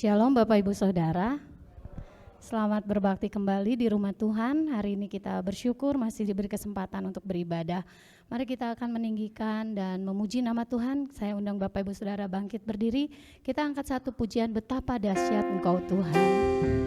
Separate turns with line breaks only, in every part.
Shalom Bapak Ibu Saudara, selamat berbakti kembali di rumah Tuhan. Hari ini kita bersyukur masih diberi kesempatan untuk beribadah. Mari kita akan meninggikan dan memuji nama Tuhan. Saya undang Bapak Ibu Saudara bangkit berdiri. Kita angkat satu pujian, betapa dahsyat Engkau Tuhan.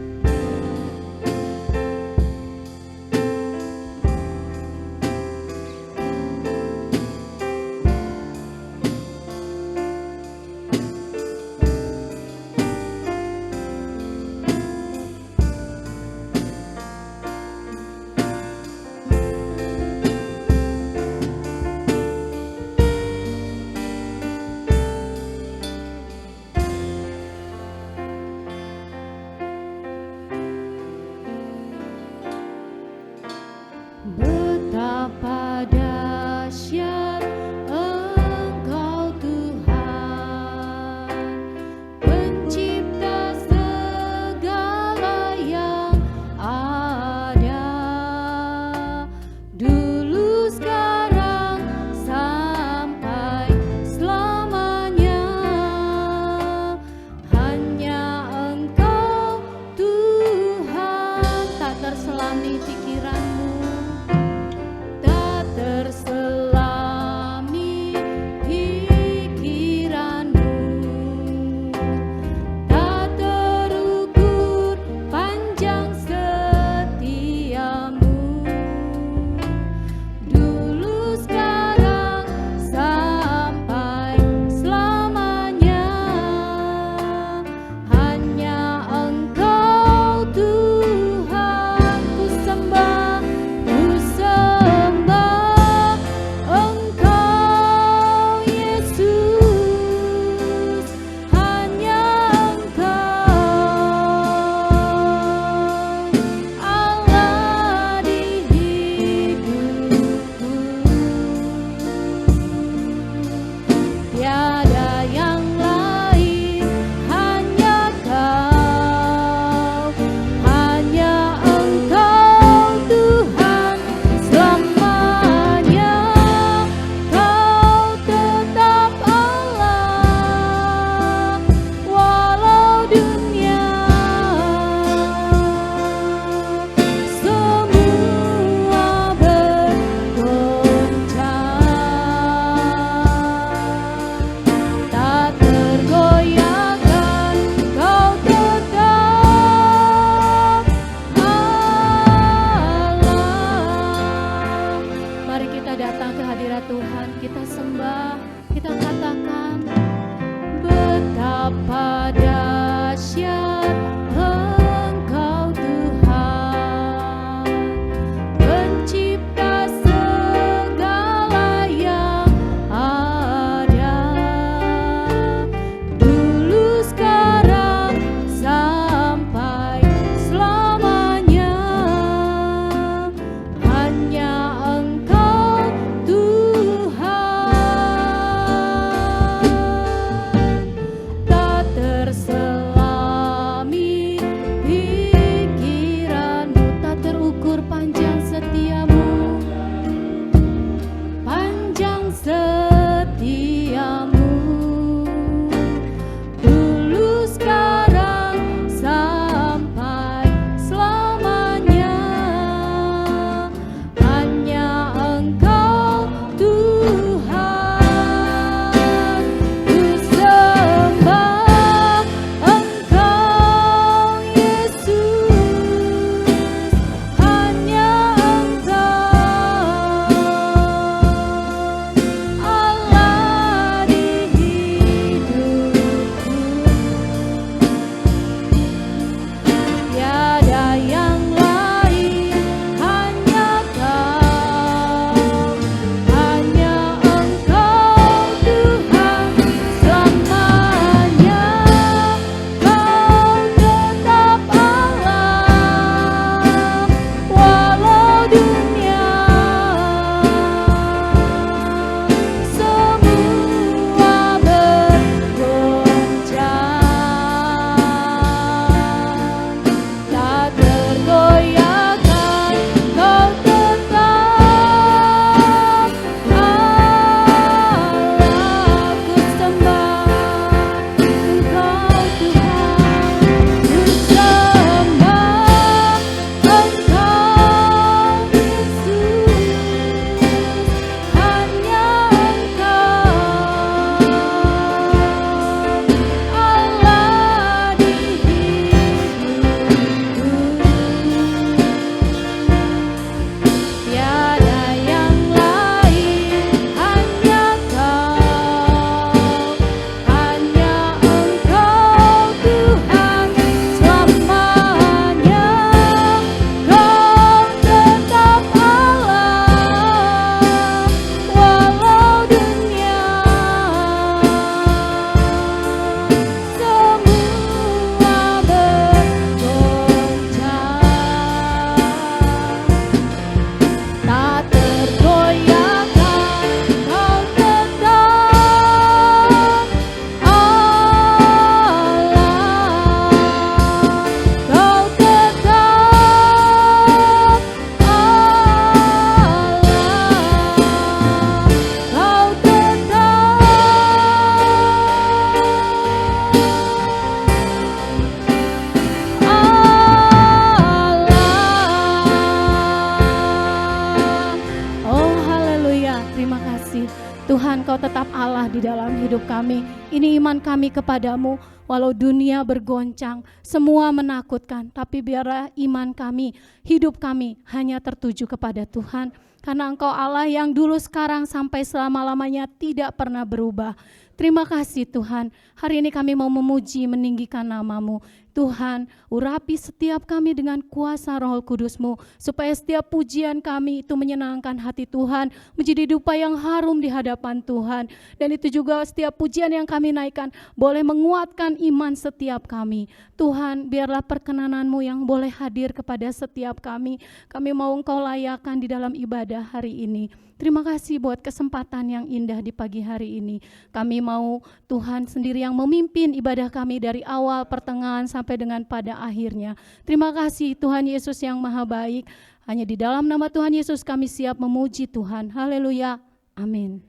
hidup kami. Ini iman kami kepadamu. Walau dunia bergoncang, semua menakutkan, tapi biarlah iman kami, hidup kami hanya tertuju kepada Tuhan. Karena Engkau Allah yang dulu, sekarang, sampai selama-lamanya tidak pernah berubah. Terima kasih Tuhan, hari ini kami mau memuji, meninggikan nama-Mu. Tuhan, urapi setiap kami dengan kuasa Roh Kudus-Mu, supaya setiap pujian kami itu menyenangkan hati Tuhan, menjadi dupa yang harum di hadapan Tuhan. Dan itu juga setiap pujian yang kami naikkan boleh menguatkan iman setiap kami. Tuhan, biarlah perkenanan-Mu yang boleh hadir kepada setiap kami. Kami mau Engkau layakan di dalam ibadah hari ini. Terima kasih buat kesempatan yang indah di pagi hari ini. Kami mau Tuhan sendiri yang memimpin ibadah kami dari awal, pertengahan, sampai dengan pada akhirnya. Terima kasih Tuhan Yesus yang maha baik. Hanya di dalam nama Tuhan Yesus kami siap memuji Tuhan. Haleluya. Amin.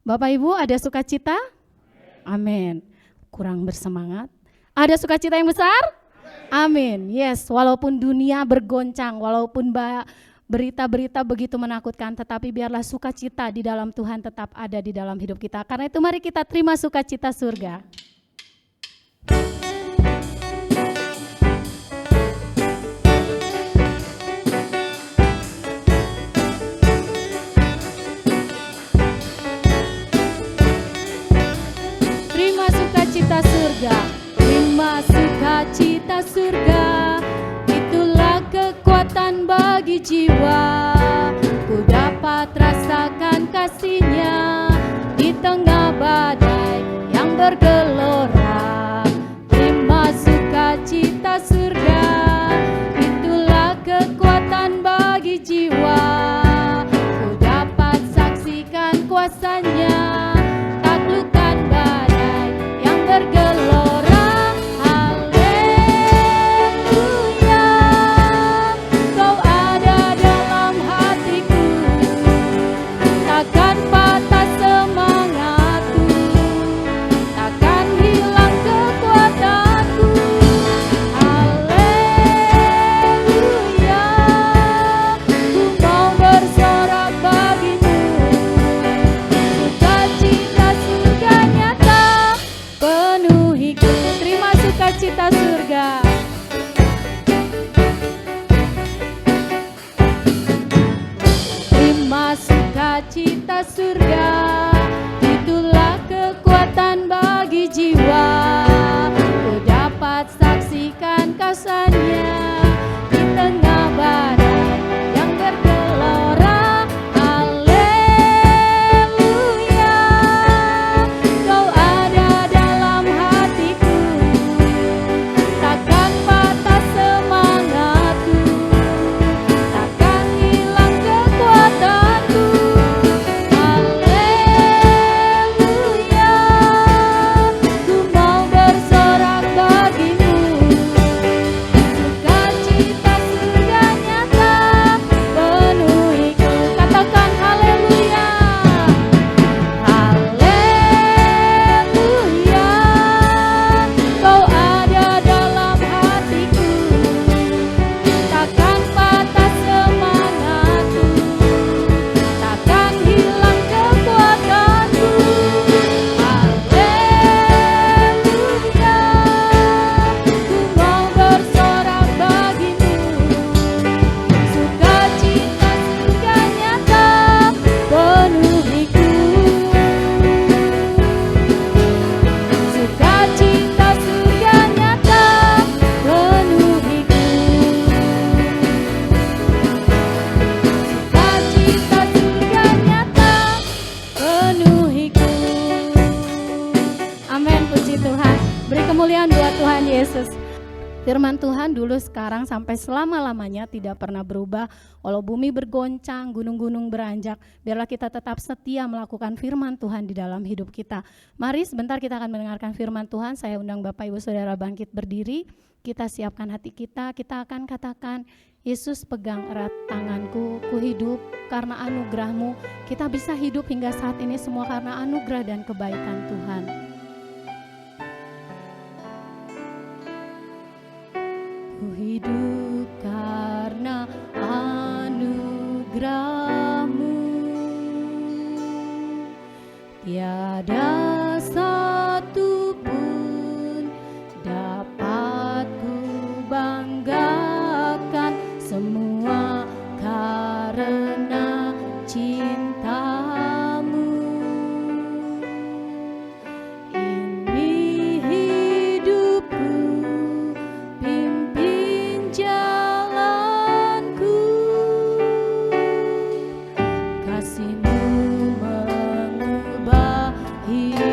Bapak Ibu, ada sukacita? Amin. Kurang bersemangat. Ada sukacita yang besar? Amin. Yes, walaupun dunia bergoncang, walaupun berita-berita begitu menakutkan, tetapi biarlah sukacita di dalam Tuhan tetap ada di dalam hidup kita. Karena itu mari kita terima sukacita surga. Terima sukacita surga, terima sukacita surga. Itulah kekuatan bagi jiwa. Ku dapat rasakan kasih-Nya di tengah badai yang bergelora. Terima sukacita surga, itulah kekuatan bagi jiwa. Ku dapat saksikan kuasa-Nya, taklukkan badai yang bergelora. Sukacita surga. Terima sukacita surga, itulah kekuatan bagi jiwa. Ku dapat saksikan kasih-Nya di tengah badai yang bergelora. Haleluya, Kau ada dalam hatiku. Takkan patah semangatku, takkan hilang kekuatanku. Haleluya, ku mau bersorak bagimu. Sukacita surga nyata penuhiku. Katakan haleluya. Haleluya, Kau ada dalam hatiku. Takkan patah semangatku, takkan hilang kekuatanku. Haleluya, ku mau bersorak bagimu. Sukacita surga nyata penuhiku. Sukacita surga nyata penuhiku. Sukacita surga nyata penuhiku. Amin, puji Tuhan. Beri kemuliaan buat Tuhan Yesus. Firman Tuhan dulu, sekarang, sampai selama-lamanya tidak pernah berubah. Walau bumi bergoncang, gunung-gunung beranjak, biarlah kita tetap setia melakukan firman Tuhan di dalam hidup kita. Mari sebentar kita akan mendengarkan firman Tuhan. Saya undang Bapak Ibu Saudara bangkit berdiri. Kita siapkan hati kita akan katakan, Yesus pegang erat tanganku, ku hidup karena anugerah-Mu. Kita bisa hidup hingga saat ini semua karena anugerah dan kebaikan Tuhan. Ku hidup karena anugerah-Mu, tiada ada satu pun dapat ku banggakan, semua karena cintamu. Ini hidupku, pimpin jalanku, kasih-Mu mengubah hidup.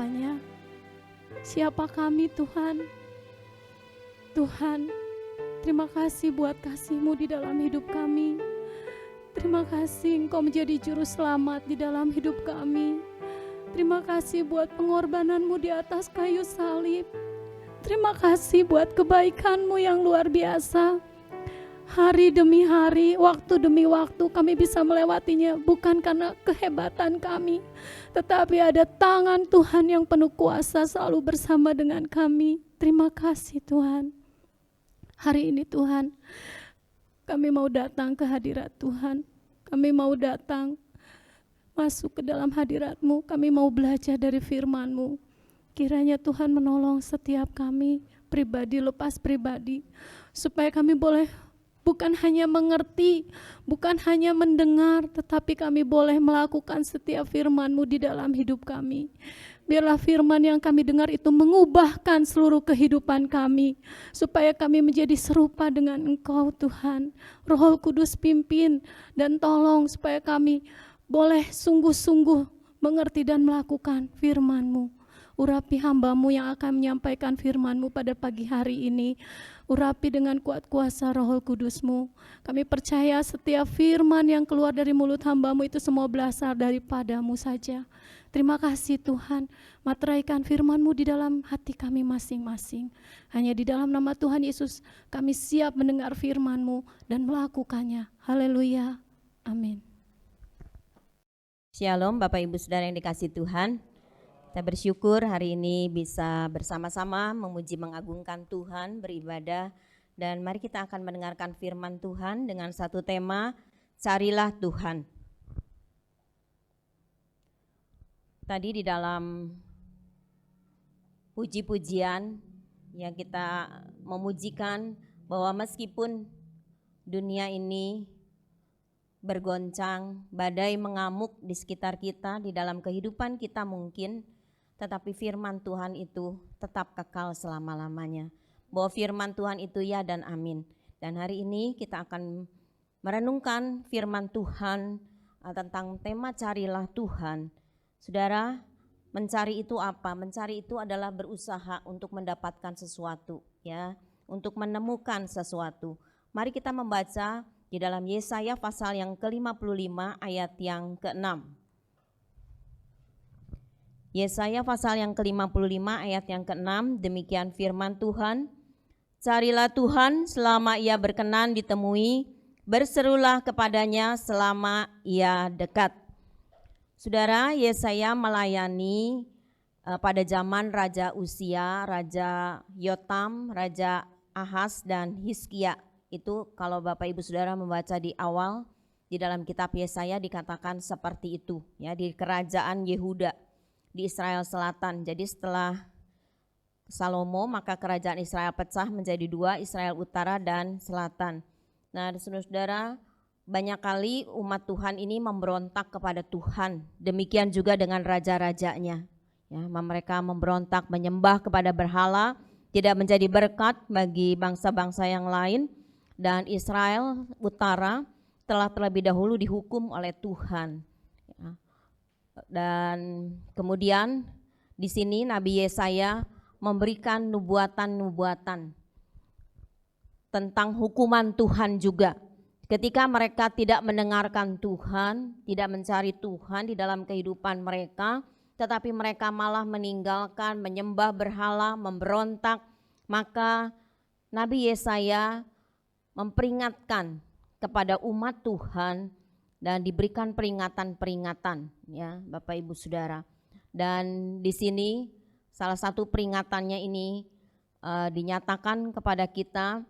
bertanya, siapa kami Tuhan? Tuhan, terima kasih buat kasih-Mu di dalam hidup kami. Terima kasih Engkau menjadi juru selamat di dalam hidup kami. Terima kasih buat pengorbanan-Mu di atas kayu salib. Terima kasih buat kebaikan-Mu yang luar biasa. Hari demi hari, waktu demi waktu kami bisa melewatinya bukan karena kehebatan kami, tetapi ada tangan Tuhan yang penuh kuasa selalu bersama dengan kami. Terima kasih Tuhan. Hari ini Tuhan, kami mau datang ke hadirat Tuhan. Kami mau datang masuk ke dalam hadirat-Mu. Kami mau belajar dari firman-Mu. Kiranya Tuhan menolong setiap kami, pribadi lepas pribadi, supaya kami boleh bukan hanya mengerti, bukan hanya mendengar, tetapi kami boleh melakukan setiap firman-Mu di dalam hidup kami. Biarlah firman yang kami dengar itu mengubahkan seluruh kehidupan kami, supaya kami menjadi serupa dengan Engkau Tuhan. Roh Kudus pimpin dan tolong supaya kami boleh sungguh-sungguh mengerti dan melakukan firman-Mu. Urapi hamba-Mu yang akan menyampaikan firman-Mu pada pagi hari ini. Urapi dengan kuat kuasa Roh Kudus-Mu. Kami percaya setiap firman yang keluar dari mulut hamba-Mu itu semua berasal daripada-Mu saja. Terima kasih Tuhan. Materaikan firman-Mu di dalam hati kami masing-masing. Hanya di dalam nama Tuhan Yesus kami siap mendengar firman-Mu dan melakukannya. Haleluya. Amin.
Shalom Bapak Ibu Saudara yang dikasihi Tuhan. Kita bersyukur hari ini bisa bersama-sama memuji mengagungkan Tuhan, beribadah, dan mari kita akan mendengarkan firman Tuhan dengan satu tema, carilah Tuhan. Tadi di dalam puji-pujian yang kita memujikan bahwa meskipun dunia ini bergoncang, badai mengamuk di sekitar kita, di dalam kehidupan kita mungkin, tetapi firman Tuhan itu tetap kekal selama-lamanya. Bahwa firman Tuhan itu ya dan amin. Dan hari ini kita akan merenungkan firman Tuhan tentang tema carilah Tuhan. Saudara, mencari itu apa? Mencari itu adalah berusaha untuk mendapatkan sesuatu, ya, untuk menemukan sesuatu. Mari kita membaca di dalam Yesaya pasal yang ke-55 ayat yang ke-6. Yesaya pasal yang ke-55 ayat yang ke-6, demikian firman Tuhan. Carilah Tuhan selama Ia berkenan ditemui, berserulah kepadanya selama Ia dekat. Saudara, Yesaya melayani pada zaman Raja Uzia, Raja Yotam, Raja Ahaz dan Hizkia. Itu kalau Bapak Ibu Saudara membaca di awal di dalam kitab Yesaya dikatakan seperti itu, ya, di kerajaan Yehuda di Israel Selatan. Jadi setelah Salomo maka kerajaan Israel pecah menjadi dua, Israel Utara dan Selatan. Nah, saudara-saudara, banyak kali umat Tuhan ini memberontak kepada Tuhan. Demikian juga dengan raja-rajanya. Ya, mereka memberontak menyembah kepada berhala, tidak menjadi berkat bagi bangsa-bangsa yang lain. Dan Israel Utara telah terlebih dahulu dihukum oleh Tuhan. Ya. Dan kemudian di sini Nabi Yesaya memberikan nubuatan-nubuatan tentang hukuman Tuhan juga. Ketika mereka tidak mendengarkan Tuhan, tidak mencari Tuhan di dalam kehidupan mereka, tetapi mereka malah meninggalkan, menyembah berhala, memberontak, maka Nabi Yesaya memperingatkan kepada umat Tuhan dan diberikan peringatan-peringatan, ya Bapak Ibu Saudara. Dan di sini salah satu peringatannya ini dinyatakan kepada kita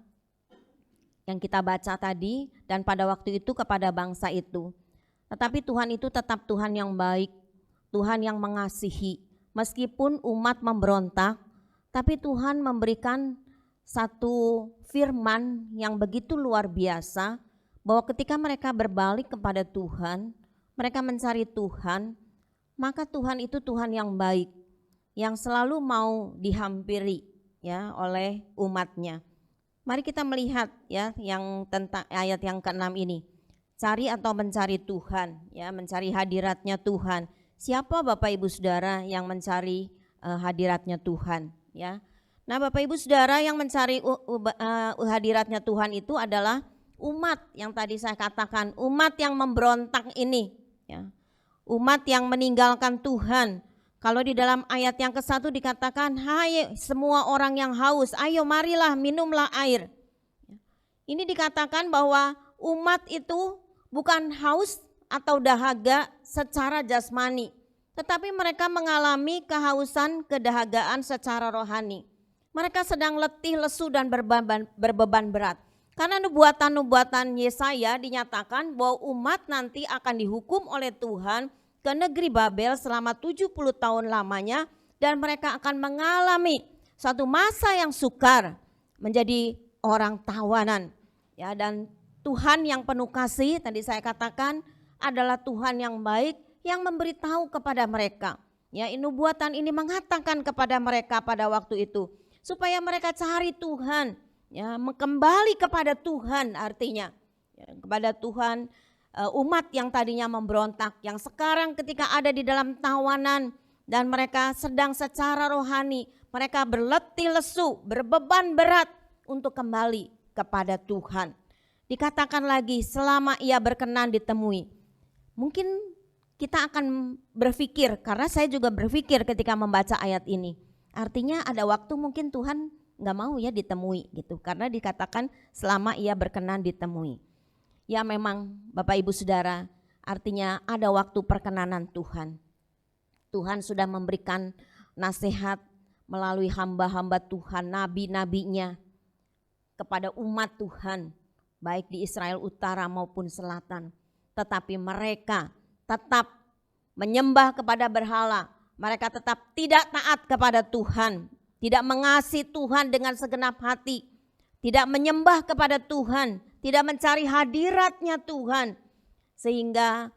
yang kita baca tadi, dan pada waktu itu kepada bangsa itu. Tetapi Tuhan itu tetap Tuhan yang baik, Tuhan yang mengasihi. Meskipun umat memberontak, tapi Tuhan memberikan satu firman yang begitu luar biasa, bahwa ketika mereka berbalik kepada Tuhan, mereka mencari Tuhan, maka Tuhan itu Tuhan yang baik, yang selalu mau dihampiri, ya, oleh umatnya. Mari kita melihat, ya, yang tentang ayat yang ke-6 ini. Cari atau mencari Tuhan, ya, mencari hadiratnya Tuhan. Siapa Bapak Ibu Saudara yang mencari hadiratnya Tuhan, ya. Nah, Bapak Ibu Saudara, yang mencari hadiratnya Tuhan itu adalah umat yang tadi saya katakan, umat yang memberontak ini, ya. Umat yang meninggalkan Tuhan. Kalau di dalam ayat yang ke-1 dikatakan, hai semua orang yang haus, ayo marilah minumlah air. Ini dikatakan bahwa umat itu bukan haus atau dahaga secara jasmani, tetapi mereka mengalami kehausan, kedahagaan secara rohani. Mereka sedang letih, lesu dan berbeban berat. Karena nubuatan-nubuatan Yesaya dinyatakan bahwa umat nanti akan dihukum oleh Tuhan ke negeri Babel selama 70 tahun lamanya, dan mereka akan mengalami suatu masa yang sukar, menjadi orang tawanan. Ya, dan Tuhan yang penuh kasih, tadi saya katakan, adalah Tuhan yang baik yang memberitahu kepada mereka. Ya, nubuatan ini mengatakan kepada mereka pada waktu itu supaya mereka cari Tuhan, ya, kembali kepada Tuhan, artinya ya, kepada Tuhan. Umat yang tadinya memberontak, yang sekarang ketika ada di dalam tawanan dan mereka sedang secara rohani, mereka berletih lesu, berbeban berat untuk kembali kepada Tuhan. Dikatakan lagi, selama ia berkenan ditemui. Mungkin kita akan berpikir, karena saya juga berpikir ketika membaca ayat ini, artinya ada waktu mungkin Tuhan gak mau ya ditemui gitu, karena dikatakan selama ia berkenan ditemui. Ya memang Bapak Ibu Saudara, artinya ada waktu perkenanan Tuhan. Tuhan sudah memberikan nasihat melalui hamba-hamba Tuhan, nabi-nabinya kepada umat Tuhan, baik di Israel Utara maupun Selatan. Tetapi mereka tetap menyembah kepada berhala, mereka tetap tidak taat kepada Tuhan, tidak mengasihi Tuhan dengan segenap hati, tidak menyembah kepada Tuhan, tidak mencari hadiratnya Tuhan, sehingga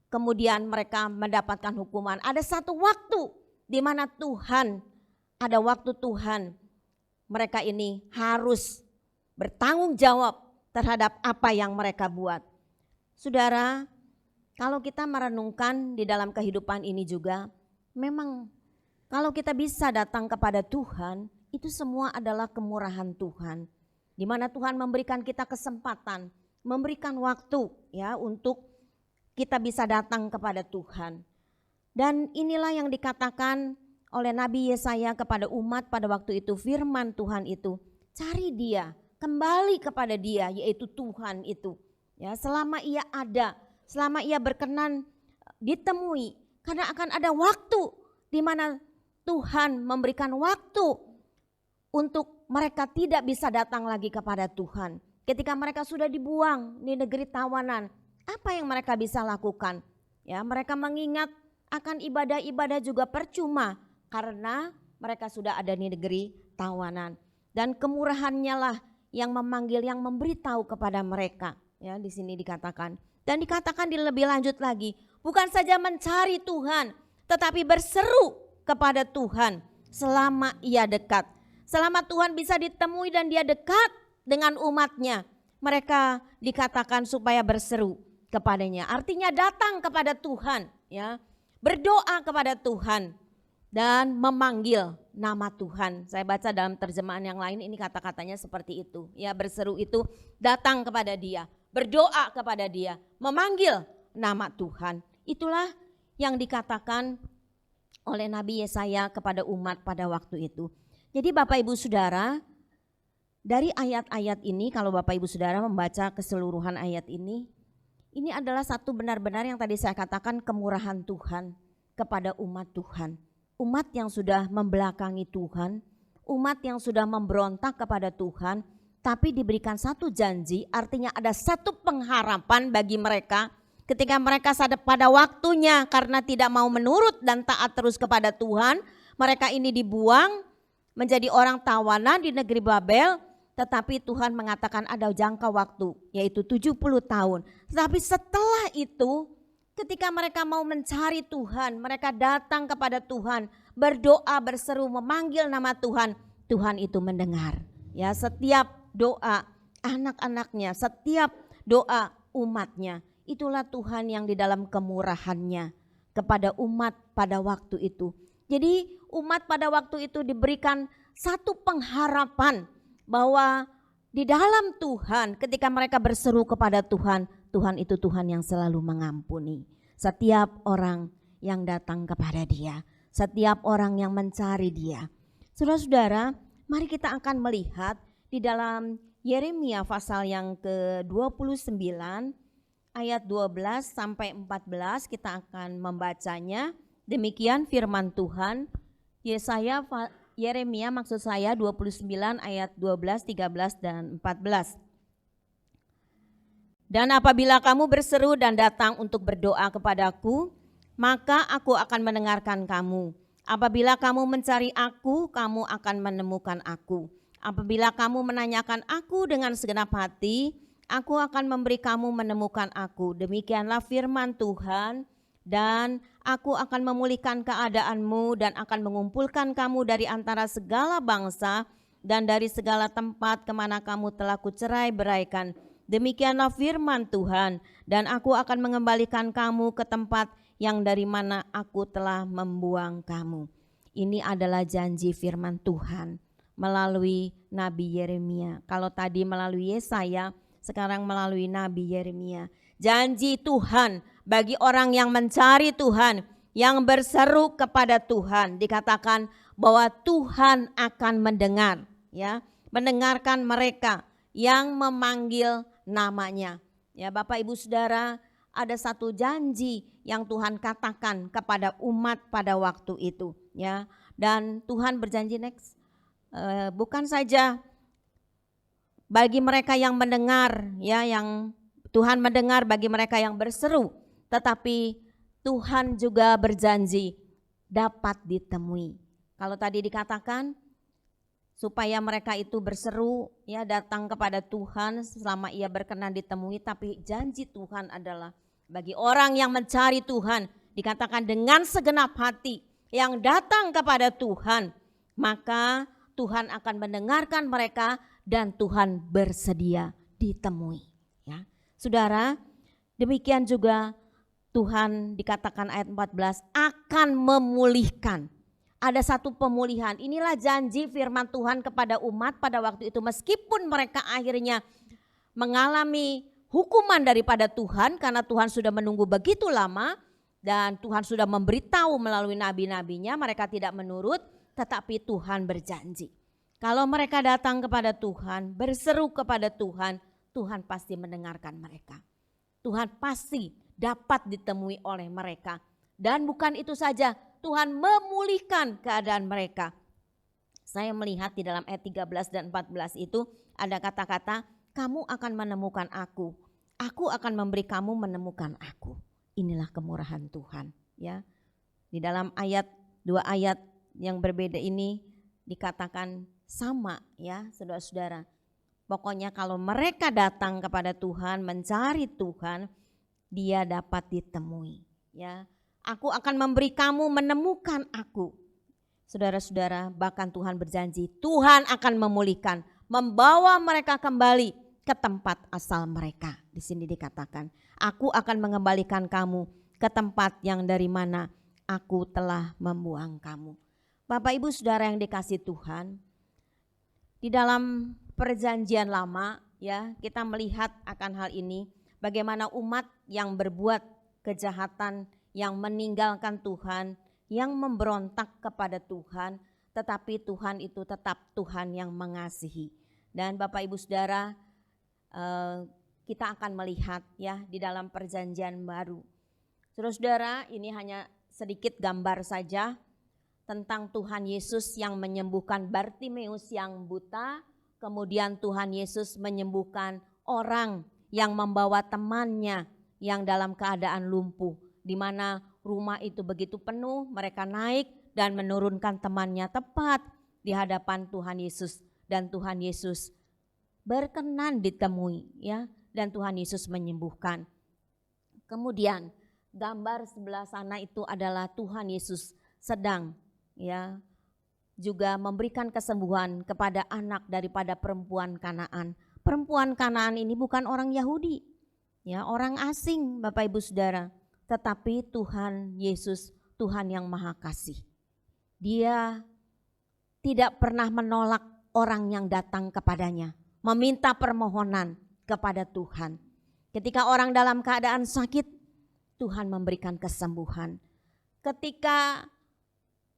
kemudian mereka mendapatkan hukuman. Ada satu waktu di mana Tuhan, ada waktu Tuhan, mereka ini harus bertanggung jawab terhadap apa yang mereka buat. Saudara, kalau kita merenungkan di dalam kehidupan ini juga, memang kalau kita bisa datang kepada Tuhan, itu semua adalah kemurahan Tuhan. Di mana Tuhan memberikan kita kesempatan, memberikan waktu ya untuk kita bisa datang kepada Tuhan. Dan inilah yang dikatakan oleh Nabi Yesaya kepada umat pada waktu itu, firman Tuhan itu, cari Dia, kembali kepada Dia, yaitu Tuhan itu. Ya, selama Ia ada, selama Ia berkenan ditemui, karena akan ada waktu di mana Tuhan memberikan waktu untuk mereka tidak bisa datang lagi kepada Tuhan. Ketika mereka sudah dibuang di negeri tawanan, apa yang mereka bisa lakukan? Ya, mereka mengingat akan ibadah-ibadah juga percuma karena mereka sudah ada di negeri tawanan. Dan kemurahannya lah yang memanggil, yang memberitahu kepada mereka. Ya, di sini dikatakan. Dan dikatakan di lebih lanjut lagi, bukan saja mencari Tuhan, tetapi berseru kepada Tuhan selama Ia dekat. Selama Tuhan bisa ditemui dan Dia dekat dengan umatnya, mereka dikatakan supaya berseru kepadanya. Artinya datang kepada Tuhan, ya, berdoa kepada Tuhan dan memanggil nama Tuhan. Saya baca dalam terjemahan yang lain ini kata-katanya seperti itu. Ya, berseru itu datang kepada Dia, berdoa kepada Dia, memanggil nama Tuhan. Itulah yang dikatakan oleh Nabi Yesaya kepada umat pada waktu itu. Jadi Bapak Ibu Saudara, dari ayat-ayat ini, kalau Bapak Ibu Saudara membaca keseluruhan ayat ini adalah satu benar-benar yang tadi saya katakan, kemurahan Tuhan kepada umat Tuhan. Umat yang sudah membelakangi Tuhan, umat yang sudah memberontak kepada Tuhan, tapi diberikan satu janji, artinya ada satu pengharapan bagi mereka ketika mereka pada waktunya karena tidak mau menurut dan taat terus kepada Tuhan, mereka ini dibuang menjadi orang tawanan di negeri Babel, tetapi Tuhan mengatakan ada jangka waktu, yaitu 70 tahun. Tetapi setelah itu, ketika mereka mau mencari Tuhan, mereka datang kepada Tuhan, berdoa, berseru, memanggil nama Tuhan, Tuhan itu mendengar. Ya, setiap doa anak-anaknya, setiap doa umatnya, itulah Tuhan yang di dalam kemurahannya kepada umat pada waktu itu. Jadi umat pada waktu itu diberikan satu pengharapan bahwa di dalam Tuhan ketika mereka berseru kepada Tuhan, Tuhan itu Tuhan yang selalu mengampuni setiap orang yang datang kepada Dia, setiap orang yang mencari Dia. Saudara-saudara, mari kita akan melihat di dalam Yeremia pasal yang ke-29 ayat 12 sampai 14 kita akan membacanya. Demikian firman Tuhan. Yeremia maksud saya 29 ayat 12, 13 dan 14. Dan apabila kamu berseru dan datang untuk berdoa kepadaku, maka aku akan mendengarkan kamu. Apabila kamu mencari aku, kamu akan menemukan aku. Apabila kamu menanyakan aku dengan segenap hati, aku akan memberi kamu menemukan aku. Demikianlah firman Tuhan. Dan aku akan memulihkan keadaanmu dan akan mengumpulkan kamu dari antara segala bangsa dan dari segala tempat kemana kamu telah kucerai beraikan. Demikianlah firman Tuhan, dan aku akan mengembalikan kamu ke tempat yang dari mana aku telah membuang kamu. Ini adalah janji firman Tuhan melalui Nabi Yeremia. Kalau tadi melalui Yesaya, sekarang melalui Nabi Yeremia. Janji Tuhan bagi orang yang mencari Tuhan, yang berseru kepada Tuhan, dikatakan bahwa Tuhan akan mendengar, ya, mendengarkan mereka yang memanggil namanya. Ya, Bapak Ibu Saudara, ada satu janji yang Tuhan katakan kepada umat pada waktu itu, ya. Dan Tuhan berjanji bukan saja bagi mereka yang mendengar, ya, yang Tuhan mendengar bagi mereka yang berseru, tetapi Tuhan juga berjanji dapat ditemui. Kalau tadi dikatakan supaya mereka itu berseru, ya, datang kepada Tuhan selama ia berkenan ditemui, tapi janji Tuhan adalah bagi orang yang mencari Tuhan, dikatakan dengan segenap hati yang datang kepada Tuhan, maka Tuhan akan mendengarkan mereka dan Tuhan bersedia ditemui, ya. Saudara, demikian juga Tuhan dikatakan ayat 14 akan memulihkan. Ada satu pemulihan. Inilah janji firman Tuhan kepada umat pada waktu itu, meskipun mereka akhirnya mengalami hukuman daripada Tuhan karena Tuhan sudah menunggu begitu lama dan Tuhan sudah memberitahu melalui nabi-nabinya, mereka tidak menurut, tetapi Tuhan berjanji. Kalau mereka datang kepada Tuhan, berseru kepada Tuhan, Tuhan pasti mendengarkan mereka. Tuhan pasti dapat ditemui oleh mereka. Dan bukan itu saja, Tuhan memulihkan keadaan mereka. Saya melihat di dalam ayat 13 dan 14 itu ada kata-kata, kamu akan menemukan aku akan memberi kamu menemukan aku. Inilah kemurahan Tuhan, ya. Di dalam dua ayat yang berbeda ini dikatakan sama, ya, saudara-saudara. Pokoknya kalau mereka datang kepada Tuhan, mencari Tuhan, dia dapat ditemui, ya. Aku akan memberi kamu menemukan aku. Saudara-saudara, bahkan Tuhan berjanji, Tuhan akan memulihkan, membawa mereka kembali ke tempat asal mereka. Di sini dikatakan, aku akan mengembalikan kamu ke tempat yang dari mana aku telah membuang kamu. Bapak Ibu Saudara yang dikasihi Tuhan, di dalam Perjanjian Lama, ya, kita melihat akan hal ini, bagaimana umat yang berbuat kejahatan, yang meninggalkan Tuhan, yang memberontak kepada Tuhan, tetapi Tuhan itu tetap Tuhan yang mengasihi. Dan Bapak Ibu Saudara, kita akan melihat, ya, di dalam Perjanjian Baru. Saudara-saudara, ini hanya sedikit gambar saja tentang Tuhan Yesus yang menyembuhkan Bartimeus yang buta. Kemudian Tuhan Yesus menyembuhkan orang yang membawa temannya yang dalam keadaan lumpuh, di mana rumah itu begitu penuh, mereka naik dan menurunkan temannya tepat di hadapan Tuhan Yesus, dan Tuhan Yesus berkenan ditemui, ya, dan Tuhan Yesus menyembuhkan. Kemudian gambar sebelah sana itu adalah Tuhan Yesus sedang, ya, juga memberikan kesembuhan kepada anak daripada perempuan Kanaan. Perempuan Kanaan ini bukan orang Yahudi, ya, orang asing, Bapak Ibu Saudara, tetapi Tuhan Yesus, Tuhan yang Maha Kasih, Dia tidak pernah menolak orang yang datang kepadanya, meminta permohonan kepada Tuhan. Ketika orang dalam keadaan sakit, Tuhan memberikan kesembuhan. Ketika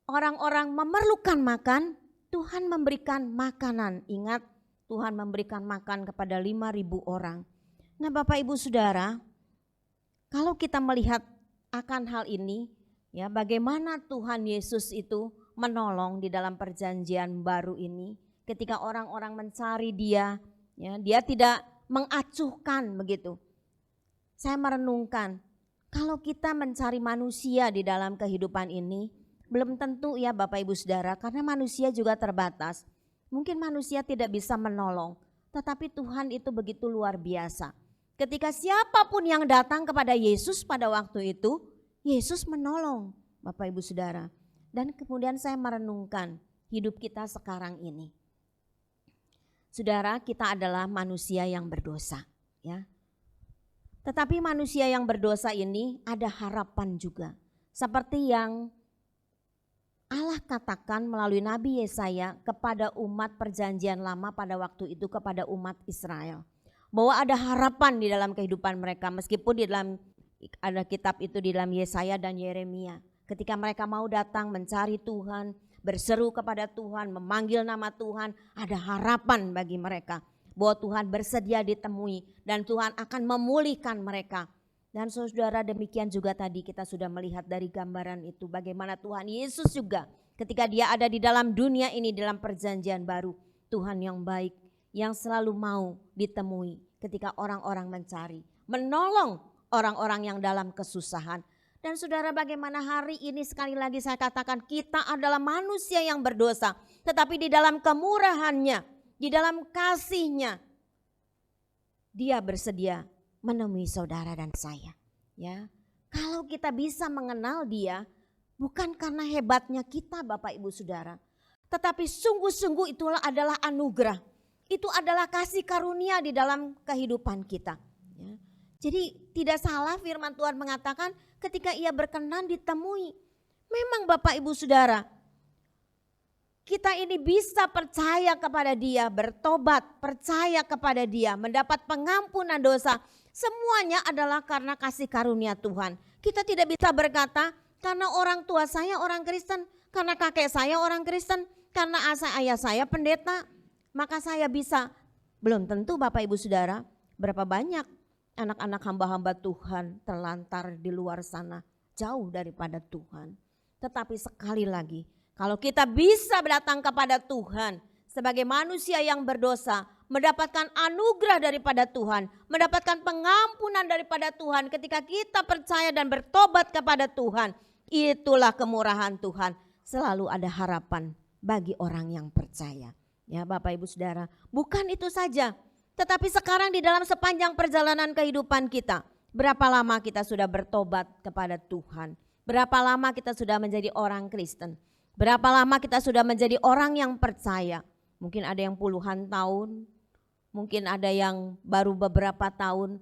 orang-orang memerlukan makan, Tuhan memberikan makanan. Ingat, Tuhan memberikan makan kepada 5.000 orang. Nah, Bapak Ibu Saudara, kalau kita melihat akan hal ini, ya, bagaimana Tuhan Yesus itu menolong di dalam perjanjian baru ini, ketika orang-orang mencari Dia, ya, Dia tidak mengacuhkan begitu. Saya merenungkan, kalau kita mencari manusia di dalam kehidupan ini, belum tentu ya Bapak Ibu Saudara, karena manusia juga terbatas. Mungkin manusia tidak bisa menolong, tetapi Tuhan itu begitu luar biasa. Ketika siapapun yang datang kepada Yesus pada waktu itu, Yesus menolong Bapak Ibu Saudara. Dan kemudian saya merenungkan hidup kita sekarang ini. Saudara, kita adalah manusia yang berdosa, ya. Tetapi manusia yang berdosa ini ada harapan juga. Seperti yang Allah katakan melalui Nabi Yesaya kepada umat perjanjian lama pada waktu itu, kepada umat Israel. Bahwa ada harapan di dalam kehidupan mereka, meskipun di dalam ada kitab itu di dalam Yesaya dan Yeremia. Ketika mereka mau datang mencari Tuhan, berseru kepada Tuhan, memanggil nama Tuhan, ada harapan bagi mereka. Bahwa Tuhan bersedia ditemui dan Tuhan akan memulihkan mereka. Dan saudara, demikian juga tadi kita sudah melihat dari gambaran itu bagaimana Tuhan Yesus juga ketika Dia ada di dalam dunia ini, dalam perjanjian baru, Tuhan yang baik yang selalu mau ditemui ketika orang-orang mencari, menolong orang-orang yang dalam kesusahan. Dan saudara, bagaimana hari ini sekali lagi saya katakan kita adalah manusia yang berdosa, tetapi di dalam kemurahannya, di dalam kasihnya, Dia bersedia menemui saudara dan saya. Ya, kalau kita bisa mengenal Dia, bukan karena hebatnya kita Bapak Ibu Saudara, tetapi sungguh-sungguh itulah adalah anugerah. Itu adalah kasih karunia di dalam kehidupan kita. Ya. Jadi tidak salah firman Tuhan mengatakan ketika Ia berkenan ditemui. Memang Bapak Ibu Saudara, kita ini bisa percaya kepada Dia, bertobat, percaya kepada Dia, mendapat pengampunan dosa. Semuanya adalah karena kasih karunia Tuhan. Kita tidak bisa berkata karena orang tua saya orang Kristen, karena kakek saya orang Kristen, karena ayah saya pendeta, maka saya bisa. Belum tentu Bapak Ibu Saudara, berapa banyak anak-anak hamba-hamba Tuhan terlantar di luar sana, jauh daripada Tuhan. Tetapi sekali lagi, kalau kita bisa datang kepada Tuhan sebagai manusia yang berdosa, mendapatkan anugerah daripada Tuhan, mendapatkan pengampunan daripada Tuhan ketika kita percaya dan bertobat kepada Tuhan, itulah kemurahan Tuhan. Selalu ada harapan bagi orang yang percaya. Ya Bapak Ibu Saudara, bukan itu saja, tetapi sekarang di dalam sepanjang perjalanan kehidupan kita, berapa lama kita sudah bertobat kepada Tuhan? Berapa lama kita sudah menjadi orang Kristen? Berapa lama kita sudah menjadi orang yang percaya? Mungkin ada yang puluhan tahun, mungkin ada yang baru beberapa tahun.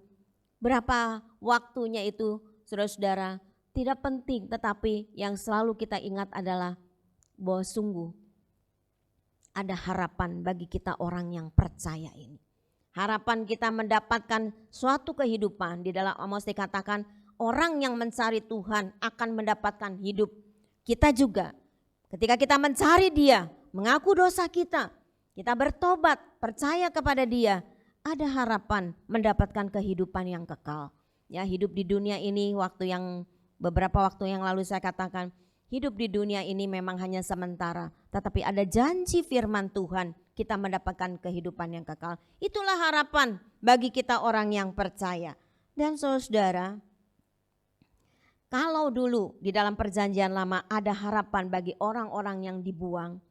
Berapa waktunya itu saudara-saudara tidak penting, tetapi yang selalu kita ingat adalah bahwa sungguh ada harapan bagi kita orang yang percaya ini. Harapan kita mendapatkan suatu kehidupan. Di dalam Amos dikatakan orang yang mencari Tuhan akan mendapatkan hidup. Kita juga ketika kita mencari Dia, mengaku dosa kita bertobat, percaya kepada Dia, ada harapan mendapatkan kehidupan yang kekal. Ya, hidup di dunia ini beberapa waktu yang lalu saya katakan, hidup di dunia ini memang hanya sementara, tetapi ada janji firman Tuhan, kita mendapatkan kehidupan yang kekal. Itulah harapan bagi kita orang yang percaya. Dan saudara, kalau dulu di dalam perjanjian lama ada harapan bagi orang-orang yang dibuang,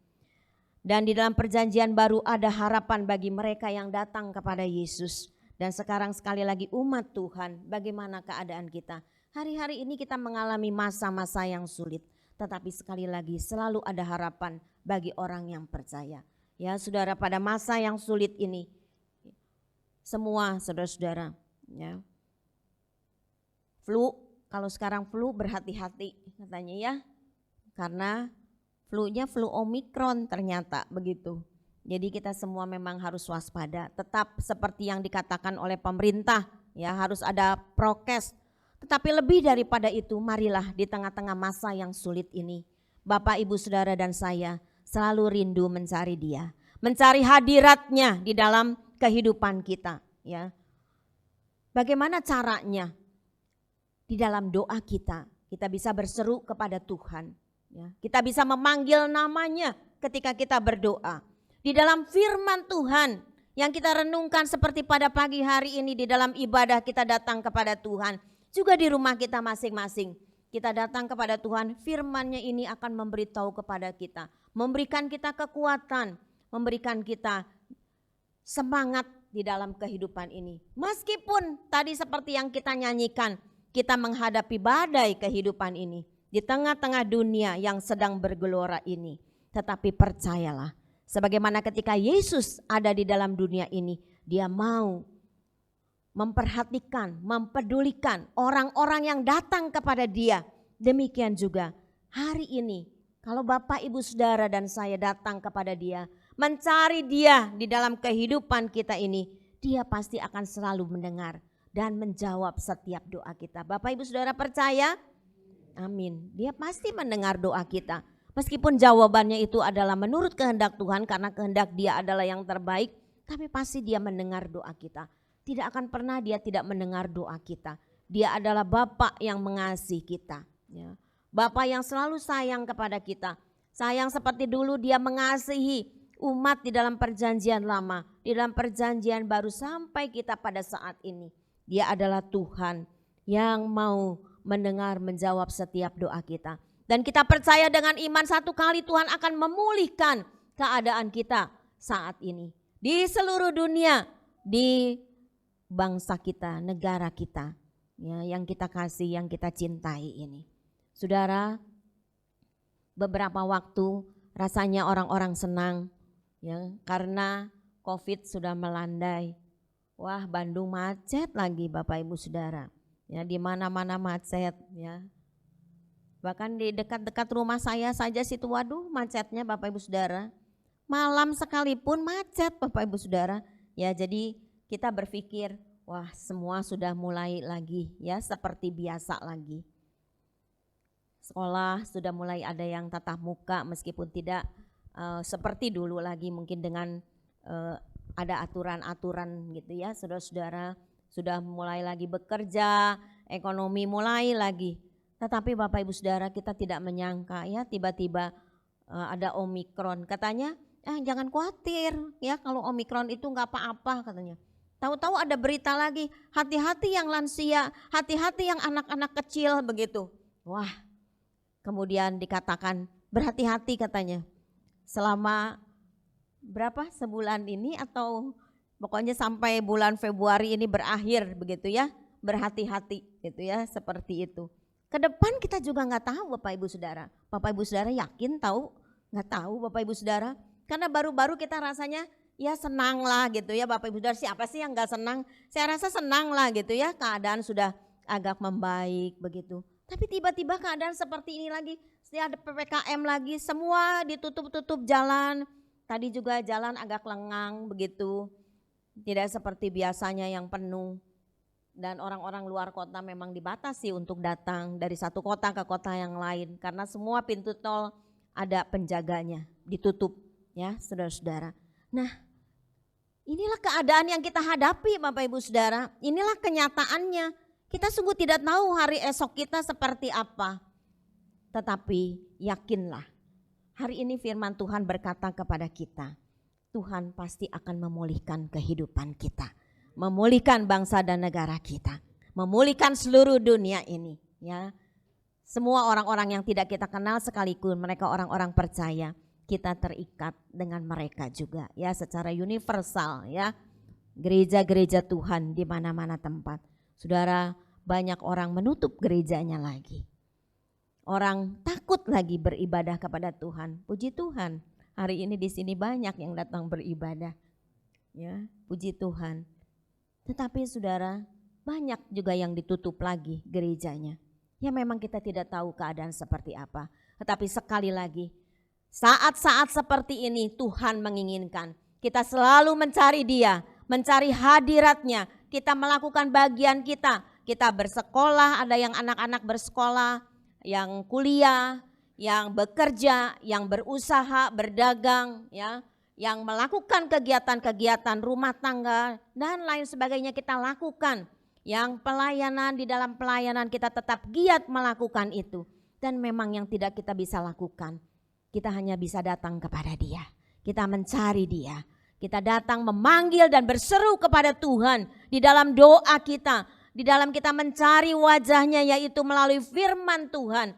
dan di dalam perjanjian baru ada harapan bagi mereka yang datang kepada Yesus. Dan sekarang sekali lagi umat Tuhan, bagaimana keadaan kita? Hari-hari ini kita mengalami masa-masa yang sulit. Tetapi sekali lagi selalu ada harapan bagi orang yang percaya. Ya saudara, pada masa yang sulit ini, semua saudara-saudara, ya, flu, kalau sekarang flu berhati-hati katanya ya. Karena Flu-nya flu Omikron ternyata begitu. Jadi kita semua memang harus waspada. Tetap seperti yang dikatakan oleh pemerintah, ya harus ada prokes. Tetapi lebih daripada itu, marilah di tengah-tengah masa yang sulit ini, Bapak, Ibu, Saudara dan saya selalu rindu mencari Dia, mencari hadiratnya di dalam kehidupan kita, ya. Bagaimana caranya? Di dalam doa kita bisa berseru kepada Tuhan, ya. Kita bisa memanggil namanya ketika kita berdoa. Di dalam firman Tuhan yang kita renungkan seperti pada pagi hari ini, di dalam ibadah kita datang kepada Tuhan. Juga di rumah kita masing-masing, kita datang kepada Tuhan, firman-Nya ini akan memberitahu kepada kita, memberikan kita kekuatan, memberikan kita semangat di dalam kehidupan ini. Meskipun tadi seperti yang kita nyanyikan, kita menghadapi badai kehidupan ini, di tengah-tengah dunia yang sedang bergelora ini. Tetapi percayalah, sebagaimana ketika Yesus ada di dalam dunia ini, Dia mau memperhatikan, mempedulikan orang-orang yang datang kepada Dia. Demikian juga hari ini, kalau Bapak, Ibu, Saudara dan saya datang kepada Dia, mencari Dia di dalam kehidupan kita ini, Dia pasti akan selalu mendengar dan menjawab setiap doa kita. Bapak, Ibu, Saudara percaya? Amin. Dia pasti mendengar doa kita. Meskipun jawabannya itu adalah menurut kehendak Tuhan, karena kehendak Dia adalah yang terbaik, tapi pasti Dia mendengar doa kita. Tidak akan pernah Dia tidak mendengar doa kita. Dia adalah Bapa yang mengasihi kita, ya. Bapa yang selalu sayang kepada kita. Sayang seperti dulu Dia mengasihi umat di dalam perjanjian lama, di dalam perjanjian baru sampai kita pada saat ini. Dia adalah Tuhan yang mau mendengar, menjawab setiap doa kita. Dan kita percaya dengan iman satu kali Tuhan akan memulihkan keadaan kita saat ini. Di seluruh dunia, di bangsa kita, negara kita, ya, yang kita kasih, yang kita cintai ini. Saudara, beberapa waktu rasanya orang-orang senang, ya, karena COVID sudah melandai. Wah, Bandung macet lagi Bapak Ibu Saudara. Ya, di mana-mana macet, ya. Bahkan di dekat-dekat rumah saya saja situ, waduh macetnya Bapak Ibu Saudara. Malam sekalipun macet Bapak Ibu Saudara. Ya, jadi kita berpikir, wah semua sudah mulai lagi ya seperti biasa lagi. Sekolah sudah mulai ada yang tatap muka meskipun tidak seperti dulu lagi, mungkin dengan ada aturan-aturan gitu ya. Saudara-saudara sudah mulai lagi bekerja, ekonomi mulai lagi. Tetapi Bapak Ibu Saudara, kita tidak menyangka ya tiba-tiba ada Omikron. Katanya jangan khawatir ya, kalau Omikron itu enggak apa-apa katanya. Tahu-tahu ada berita lagi, hati-hati yang lansia, hati-hati yang anak-anak kecil begitu. Wah, kemudian dikatakan berhati-hati katanya. Selama berapa, sebulan ini atau pokoknya sampai bulan Februari ini berakhir begitu ya. Berhati-hati gitu ya, seperti itu. Ke depan kita juga nggak tahu Bapak Ibu Saudara. Bapak Ibu Saudara yakin tahu? Nggak tahu Bapak Ibu Saudara. Karena baru-baru kita rasanya ya senang lah gitu ya Bapak Ibu Saudara. Siapa sih yang nggak senang? Saya rasa senang lah gitu ya, keadaan sudah agak membaik begitu. Tapi tiba-tiba keadaan seperti ini lagi. Ada PPKM lagi, semua ditutup-tutup jalan. Tadi juga jalan agak lengang begitu. Tidak seperti biasanya yang penuh. Dan orang-orang luar kota memang dibatasi untuk datang dari satu kota ke kota yang lain. Karena semua pintu tol ada penjaganya, ditutup ya saudara-saudara. Nah, inilah keadaan yang kita hadapi Bapak Ibu Saudara. Inilah kenyataannya. Kita sungguh tidak tahu hari esok kita seperti apa. Tetapi yakinlah, hari ini firman Tuhan berkata kepada kita, Tuhan pasti akan memulihkan kehidupan kita. Memulihkan bangsa dan negara kita, memulihkan seluruh dunia ini ya. Semua orang-orang yang tidak kita kenal sekalipun mereka orang-orang percaya, kita terikat dengan mereka juga ya secara universal ya. Gereja-gereja Tuhan di mana-mana tempat. Saudara, banyak orang menutup gerejanya lagi. Orang takut lagi beribadah kepada Tuhan. Puji Tuhan, hari ini di sini banyak yang datang beribadah. Ya, puji Tuhan. Tetapi saudara, banyak juga yang ditutup lagi gerejanya. Ya memang kita tidak tahu keadaan seperti apa. Tetapi sekali lagi, Saat-saat seperti ini Tuhan menginginkan kita selalu mencari Dia, mencari hadirat-Nya. Kita melakukan bagian kita. Kita bersekolah, ada yang anak-anak bersekolah, yang kuliah, yang bekerja, yang berusaha, berdagang, ya, yang melakukan kegiatan-kegiatan rumah tangga dan lain sebagainya kita lakukan. Yang pelayanan, di dalam pelayanan kita tetap giat melakukan itu. Dan memang yang tidak kita bisa lakukan, kita hanya bisa datang kepada Dia. Kita mencari Dia. Kita datang memanggil dan berseru kepada Tuhan di dalam doa kita. Di dalam kita mencari wajah-Nya, yaitu melalui firman Tuhan.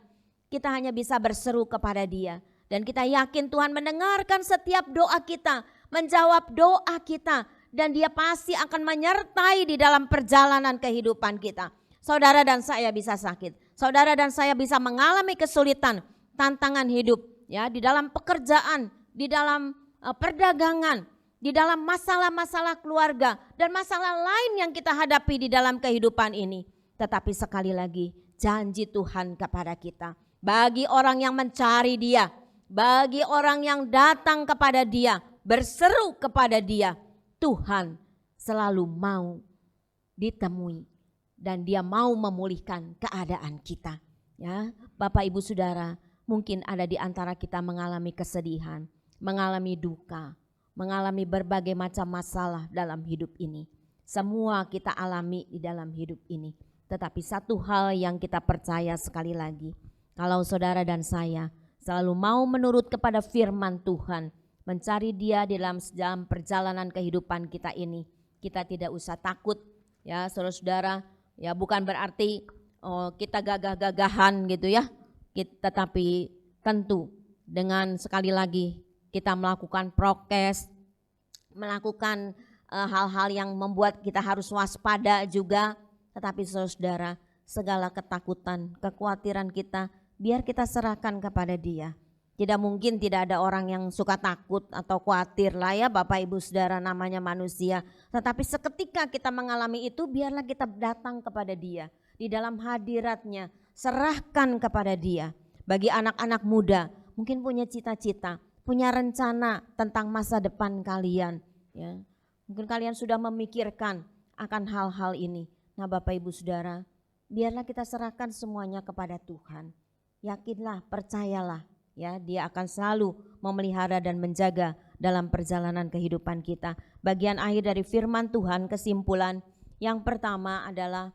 Kita hanya bisa berseru kepada Dia. Dan kita yakin Tuhan mendengarkan setiap doa kita, menjawab doa kita. Dan Dia pasti akan menyertai di dalam perjalanan kehidupan kita. Saudara dan saya bisa sakit. Saudara dan saya bisa mengalami kesulitan, tantangan hidup. Ya, di dalam pekerjaan, di dalam perdagangan, di dalam masalah-masalah keluarga dan masalah lain yang kita hadapi di dalam kehidupan ini. Tetapi sekali lagi janji Tuhan kepada kita, bagi orang yang mencari Dia, bagi orang yang datang kepada Dia, berseru kepada Dia, Tuhan selalu mau ditemui dan Dia mau memulihkan keadaan kita. Ya, Bapak Ibu Saudara, mungkin ada di antara kita mengalami kesedihan, mengalami duka, mengalami berbagai macam masalah dalam hidup ini. Semua kita alami di dalam hidup ini. Tetapi satu hal yang kita percaya sekali lagi, kalau saudara dan saya selalu mau menurut kepada firman Tuhan, mencari Dia dalam perjalanan kehidupan kita ini, kita tidak usah takut, ya saudara-saudara. Ya, bukan berarti kita gagah-gagahan gitu ya. Tetapi tentu dengan sekali lagi kita melakukan prokes, melakukan hal-hal yang membuat kita harus waspada juga. Tetapi saudara, segala ketakutan, kekhawatiran kita, biar kita serahkan kepada Dia. Tidak mungkin tidak ada orang yang suka takut atau khawatir lah ya Bapak Ibu Saudara, namanya manusia. Tetapi seketika kita mengalami itu, biarlah kita datang kepada Dia. Di dalam hadirat-Nya, serahkan kepada Dia. Bagi anak-anak muda, mungkin punya cita-cita, punya rencana tentang masa depan kalian. Ya. Mungkin kalian sudah memikirkan akan hal-hal ini. Nah Bapak Ibu Saudara, biarlah kita serahkan semuanya kepada Tuhan. Yakinlah, percayalah, ya, Dia akan selalu memelihara dan menjaga dalam perjalanan kehidupan kita. Bagian akhir dari firman Tuhan, kesimpulan yang pertama adalah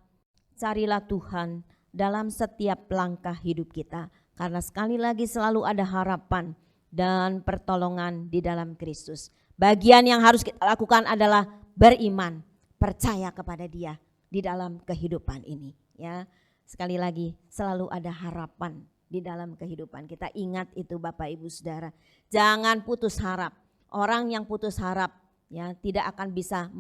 carilah Tuhan dalam setiap langkah hidup kita. Karena sekali lagi selalu ada harapan dan pertolongan di dalam Kristus. Bagian yang harus kita lakukan adalah beriman, percaya kepada Dia di dalam kehidupan ini. Ya, sekali lagi selalu ada harapan di dalam kehidupan kita. Ingat itu Bapak Ibu Saudara, jangan putus harap. Orang yang putus harap, ya, tidak akan bisa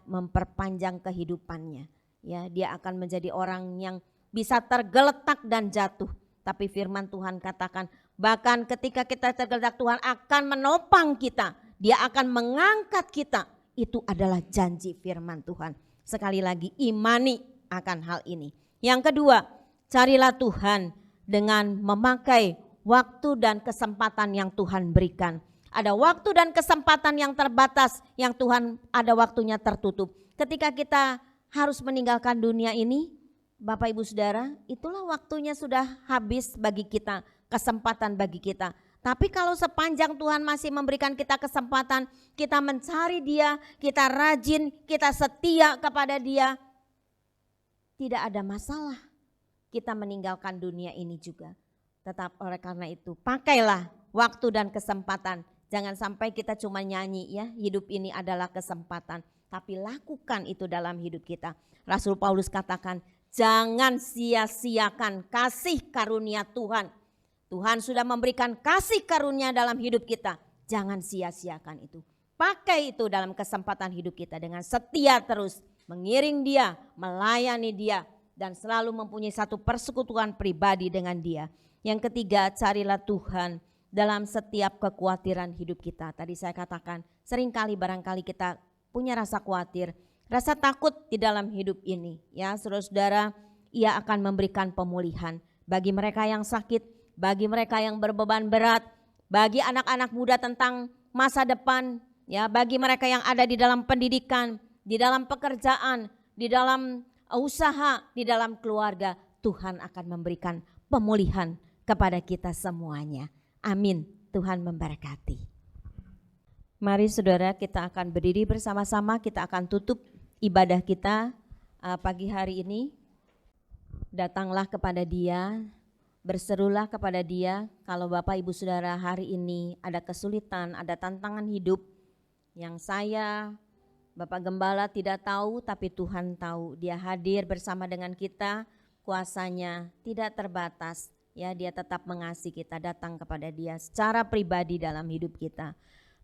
memperpanjang kehidupannya. Ya, dia akan menjadi orang yang bisa tergeletak dan jatuh. Tapi firman Tuhan katakan, bahkan ketika kita tergeletak, Tuhan akan menopang kita. Dia akan mengangkat kita. Itu adalah janji firman Tuhan. Sekali lagi, imani akan hal ini. Yang kedua, carilah Tuhan dengan memakai waktu dan kesempatan yang Tuhan berikan. Ada waktu dan kesempatan yang terbatas, yang Tuhan ada waktunya tertutup. Ketika kita harus meninggalkan dunia ini, Bapak Ibu Saudara, itulah waktunya sudah habis bagi kita, kesempatan bagi kita. Tapi kalau sepanjang Tuhan masih memberikan kita kesempatan, kita mencari Dia, kita rajin, kita setia kepada Dia, tidak ada masalah kita meninggalkan dunia ini juga. Tetap oleh karena itu, pakailah waktu dan kesempatan. Jangan sampai kita cuma nyanyi ya, hidup ini adalah kesempatan. Tapi lakukan itu dalam hidup kita. Rasul Paulus katakan, jangan sia-siakan kasih karunia Tuhan. Tuhan sudah memberikan kasih karunia dalam hidup kita. Jangan sia-siakan itu. Pakai itu dalam kesempatan hidup kita dengan setia terus. Mengiring Dia, melayani Dia. Dan selalu mempunyai satu persekutuan pribadi dengan Dia. Yang ketiga, carilah Tuhan dalam setiap kekhawatiran hidup kita. Tadi saya katakan, seringkali barangkali kita punya rasa khawatir, rasa takut di dalam hidup ini. Ya, saudara-saudara, Ia akan memberikan pemulihan bagi mereka yang sakit, bagi mereka yang berbeban berat, bagi anak-anak muda tentang masa depan, ya, bagi mereka yang ada di dalam pendidikan, di dalam pekerjaan, di dalam usaha, di dalam keluarga, Tuhan akan memberikan pemulihan kepada kita semuanya. Amin. Tuhan memberkati. Mari saudara, kita akan berdiri bersama-sama, kita akan tutup ibadah kita pagi hari ini. Datanglah kepada Dia, berserulah kepada Dia. Kalau Bapak Ibu Saudara hari ini ada kesulitan, ada tantangan hidup yang saya, Bapak Gembala tidak tahu, tapi Tuhan tahu. Dia hadir bersama dengan kita, kuasanya tidak terbatas. Ya, Dia tetap mengasihi kita, datang kepada Dia secara pribadi dalam hidup kita.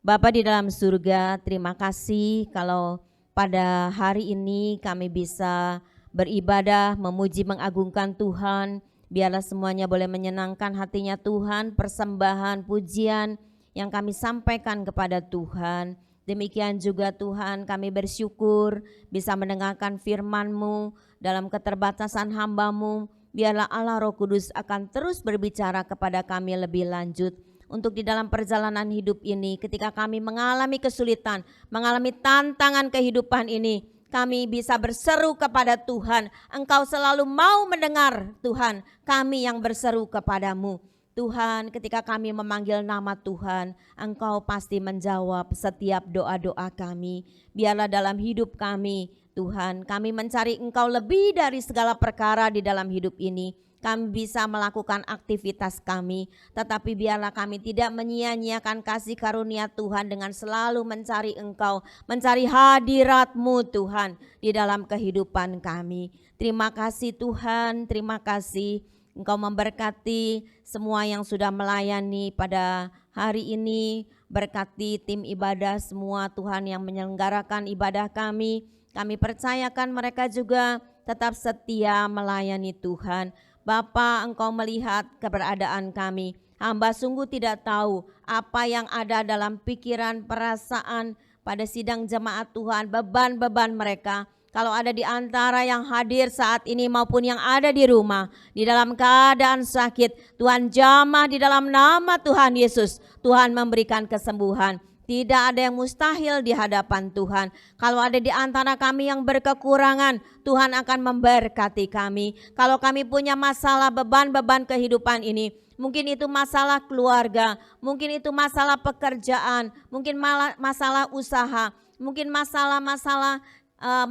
Bapa di dalam surga, terima kasih kalau pada hari ini kami bisa beribadah, memuji, mengagungkan Tuhan. Biarlah semuanya boleh menyenangkan hatinya Tuhan, persembahan, pujian yang kami sampaikan kepada Tuhan. Demikian juga Tuhan, kami bersyukur bisa mendengarkan firman-Mu dalam keterbatasan hamba-Mu. Biarlah Allah Roh Kudus akan terus berbicara kepada kami lebih lanjut. Untuk di dalam perjalanan hidup ini, ketika kami mengalami kesulitan, mengalami tantangan kehidupan ini, kami bisa berseru kepada Tuhan. Engkau selalu mau mendengar Tuhan, kami yang berseru kepadamu. Tuhan, ketika kami memanggil nama Tuhan, Engkau pasti menjawab setiap doa-doa kami. Biarlah dalam hidup kami, Tuhan, kami mencari Engkau lebih dari segala perkara di dalam hidup ini. Kami bisa melakukan aktivitas kami, tetapi biarlah kami tidak menyia-nyiakan kasih karunia Tuhan dengan selalu mencari Engkau, mencari hadirat-Mu Tuhan di dalam kehidupan kami. Terima kasih Tuhan, terima kasih Engkau memberkati semua yang sudah melayani pada hari ini. Berkati tim ibadah semua Tuhan yang menyelenggarakan ibadah kami. Kami percayakan mereka juga tetap setia melayani Tuhan. Bapa, Engkau melihat keberadaan kami. Hamba sungguh tidak tahu apa yang ada dalam pikiran, perasaan pada sidang jemaat Tuhan, beban-beban mereka. Kalau ada di antara yang hadir saat ini maupun yang ada di rumah, di dalam keadaan sakit, Tuhan jamah di dalam nama Tuhan Yesus. Tuhan memberikan kesembuhan. Tidak ada yang mustahil di hadapan Tuhan. Kalau ada di antara kami yang berkekurangan, Tuhan akan memberkati kami. Kalau kami punya masalah, beban-beban kehidupan ini, mungkin itu masalah keluarga, mungkin itu masalah pekerjaan, mungkin masalah usaha, mungkin masalah-masalah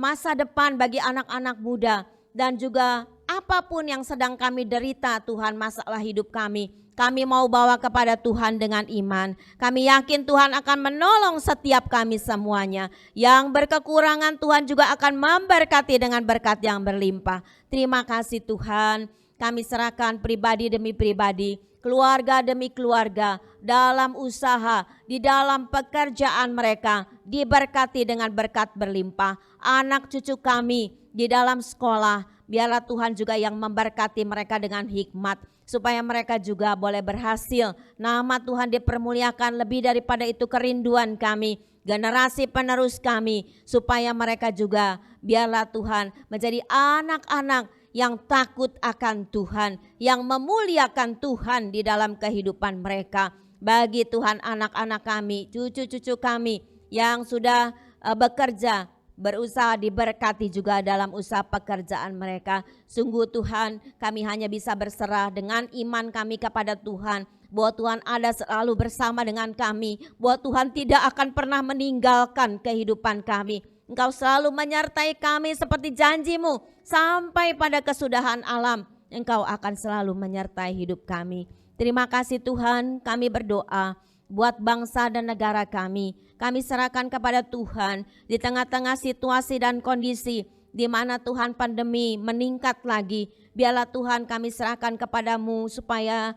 masa depan bagi anak-anak muda, dan juga apapun yang sedang kami derita Tuhan, masalah hidup kami. Kami mau bawa kepada Tuhan dengan iman. Kami yakin Tuhan akan menolong setiap kami semuanya. Yang berkekurangan Tuhan juga akan memberkati dengan berkat yang berlimpah. Terima kasih Tuhan. Kami serahkan pribadi demi pribadi, keluarga demi keluarga, dalam usaha, di dalam pekerjaan mereka, diberkati dengan berkat berlimpah. Anak cucu kami di dalam sekolah, biarlah Tuhan juga yang memberkati mereka dengan hikmat, supaya mereka juga boleh berhasil. Nama Tuhan dipermuliakan, lebih daripada itu kerinduan kami, generasi penerus kami, supaya mereka juga biarlah Tuhan menjadi anak-anak yang takut akan Tuhan, yang memuliakan Tuhan di dalam kehidupan mereka. Bagi Tuhan anak-anak kami, cucu-cucu kami yang sudah bekerja, berusaha, diberkati juga dalam usaha pekerjaan mereka. Sungguh Tuhan, kami hanya bisa berserah dengan iman kami kepada Tuhan, bahwa Tuhan ada selalu bersama dengan kami, bahwa Tuhan tidak akan pernah meninggalkan kehidupan kami. Engkau selalu menyertai kami seperti janji-Mu sampai pada kesudahan alam. Engkau akan selalu menyertai hidup kami. Terima kasih Tuhan, kami berdoa buat bangsa dan negara kami. Kami serahkan kepada Tuhan di tengah-tengah situasi dan kondisi di mana Tuhan pandemi meningkat lagi. Biarlah Tuhan kami serahkan kepadamu supaya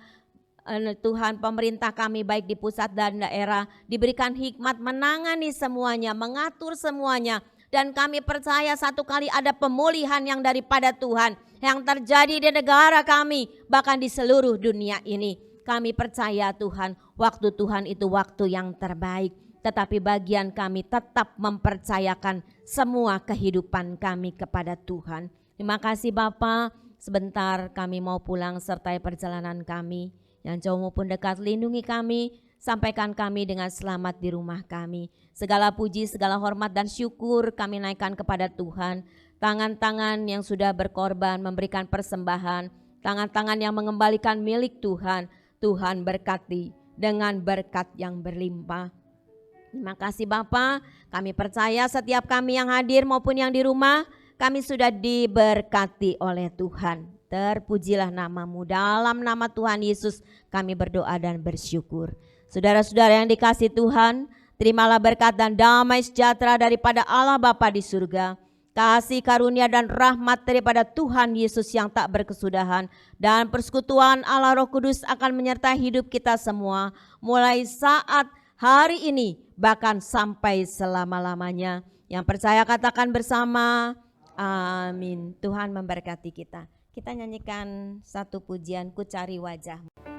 Tuhan pemerintah kami baik di pusat dan daerah diberikan hikmat menangani semuanya, mengatur semuanya. Dan kami percaya satu kali ada pemulihan yang daripada Tuhan yang terjadi di negara kami, bahkan di seluruh dunia ini. Kami percaya Tuhan, waktu Tuhan itu waktu yang terbaik. Tetapi bagian kami tetap mempercayakan semua kehidupan kami kepada Tuhan. Terima kasih Bapa. Sebentar kami mau pulang sertai perjalanan kami. Yang jauh maupun dekat lindungi kami. sampaikan kami dengan selamat di rumah kami. Segala puji, segala hormat dan syukur kami naikkan kepada Tuhan. Tangan-tangan yang sudah berkorban, memberikan persembahan, tangan-tangan yang mengembalikan milik Tuhan, Tuhan berkati dengan berkat yang berlimpah. Terima kasih Bapa, kami percaya setiap kami yang hadir maupun yang di rumah, kami sudah diberkati oleh Tuhan. Terpujilah namamu, dalam nama Tuhan Yesus kami berdoa dan bersyukur. Saudara-saudara yang dikasihi Tuhan, terimalah berkat dan damai sejahtera daripada Allah Bapa di surga, kasih karunia dan rahmat daripada Tuhan Yesus yang tak berkesudahan, dan persekutuan Allah Roh Kudus akan menyertai hidup kita semua, mulai saat hari ini bahkan sampai selama-lamanya. Yang percaya katakan bersama, amin. Tuhan memberkati kita. Kita nyanyikan satu pujian, Ku Cari Wajah-Mu.